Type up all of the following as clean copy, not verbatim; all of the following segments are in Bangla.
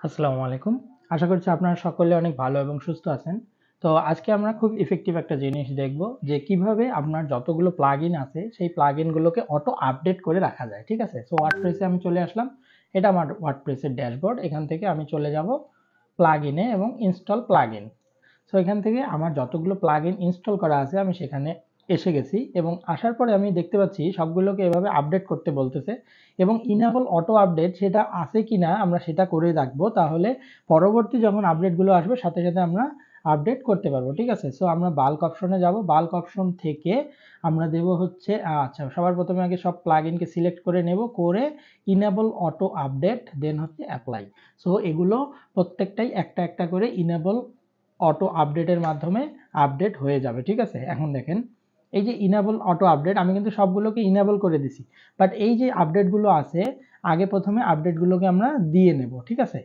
আসসালামু আলাইকুম। আশা করছি আপনারা সকলে অনেক ভালো এবং সুস্থ আছেন। তো আজকে আমরা খুব ইফেক্টিভ একটা জিনিস দেখব যে কিভাবে আপনার যতগুলো প্লাগইন আছে সেই প্লাগইন গুলোকে অটো আপডেট করে রাখা যায়। ঠিক আছে? সো ওয়ার্ডপ্রেসে আমি চলে আসলাম। এটা আমার ওয়ার্ডপ্রেসের ড্যাশবোর্ড। এখান থেকে আমি চলে যাব প্লাগইনে এবং ইনস্টল প্লাগইন। সো এখান থেকে আমার যতগুলো প্লাগইন ইনস্টল করা আছে আমি সেখানে এসে গেছি এবং আসার পরে আমি দেখতে পাচ্ছি সবগুলোকে এভাবে আপডেট করতে বলতেছে এবং ইনেবল অটো আপডেট সেটা আছে কিনা আমরা সেটা করে রাখবো, তাহলে পরবর্তী যখন আপডেটগুলো আসবে সাথে সাথে আমরা আপডেট করতে পারবো। ঠিক আছে? সো আমরা বাল্ক অপশনে যাব। বাল্ক অপশন থেকে আমরা দেব হচ্ছে আচ্ছা, সবার প্রথমে আগে সব প্লাগইনকে সিলেক্ট করে নেব, করে ইনেবল অটো আপডেট দেন হচ্ছে অ্যাপ্লাই। সো এগুলো প্রত্যেকটাই একটা একটা করে ইনেবল অটো আপডেটের মাধ্যমে আপডেট হয়ে যাবে। ঠিক আছে? এখন দেখেন এই যে ইনেবল অটো আপডেট আমি কিন্তু সবগুলোকে ইনেবল করে দিছি, বাট এই যে আপডেটগুলো আছে আগে প্রথমে আপডেটগুলোকে আমরা দিয়ে নেব। ঠিক আছে?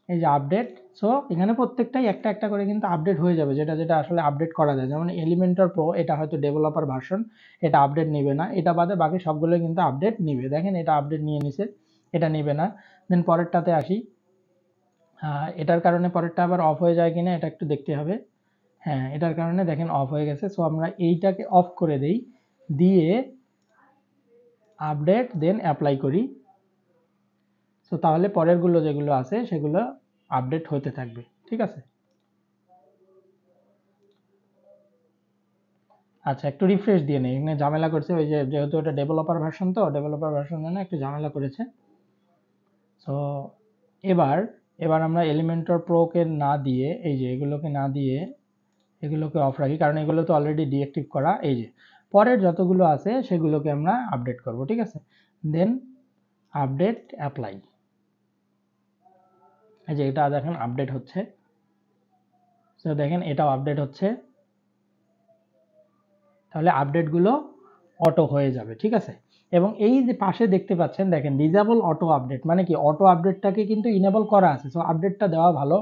এই যে আপডেট, সো এখানে প্রত্যেকটাই একটা একটা করে কিন্তু আপডেট হয়ে যাবে, যেটা যেটা আসলে আপডেট করা যায়। যেমন এলিমেন্টর প্রো এটা হয়তো ডেভেলপার ভার্সন, এটা আপডেট নেবে না, এটা বাদে বাকি সবগুলো কিন্তু আপডেট নিবে। দেখেন এটা আপডেট নিয়ে নিছে, এটা নেবে না। দেন পরেরটাতে আসি। এটার কারণে পরেরটা আবার অফ হয়ে যায় কিনা এটা একটু দেখতে হবে। হ্যাঁ, এটার কারণে দেখেন অফ হয়ে গেছে। সো আমরা এইটাকে অফ করে দেই, দিয়ে আপডেট দেন অ্যাপ্লাই করি। সো তাহলে পরেরগুলো যেগুলো আছে সেগুলো আপডেট হতে থাকবে। ঠিক আছে? আচ্ছা, একটু রিফ্রেশ দিয়ে নেই, এখানে ঝামেলা করছে। ওই যে যেহেতু এটা ডেভেলপার ভার্সন, তো ডেভেলপার ভার্সন জন্য একটু ঝামেলা করেছে। সো এবার এবার আমরা এলিমেন্টর প্রোকে না দিয়ে, এই যে এগুলোকে না দিয়ে এগুলোকে অফ রাখি, কারণ এগুলো তো অলরেডি ডিঅ্যাক্টিভ করা। এই যে পরের যতগুলো আছে সেগুলোকে আমরা আপডেট করব। ঠিক আছে? দেন আপডেট অ্যাপ্লাই। এই যে এটা দেখেন আপডেট হচ্ছে। তো দেখেন এটাও আপডেট হচ্ছে, তাহলে আপডেটগুলো অটো হয়ে যাবে। ঠিক আছে? এবং এই যে পাশে দেখতে পাচ্ছেন, দেখেন ডিসেবল অটো আপডেট মানে কি, অটো আপডেটটাকে কিন্তু ইনেবল করা আছে। সো আপডেটটা দেওয়া ভালো,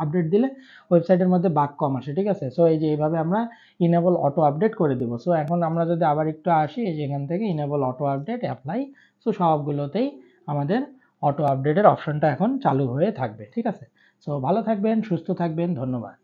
আপডেট দিলে ওয়েবসাইটের মধ্যে বাগ কম আসে। ঠিক আছে? সো এই যে এইভাবে আমরা ইনেবল অটো আপডেট করে দেবো। সো এখন আমরা যদি আবার একটু আসি, এই যে এখান থেকে enable auto update apply. So সবগুলোতেই আমাদের অটো আপডেটের অপশনটা এখন চালু হয়ে থাকবে। ঠিক আছে? সো ভালো থাকবেন, সুস্থ থাকবেন, ধন্যবাদ।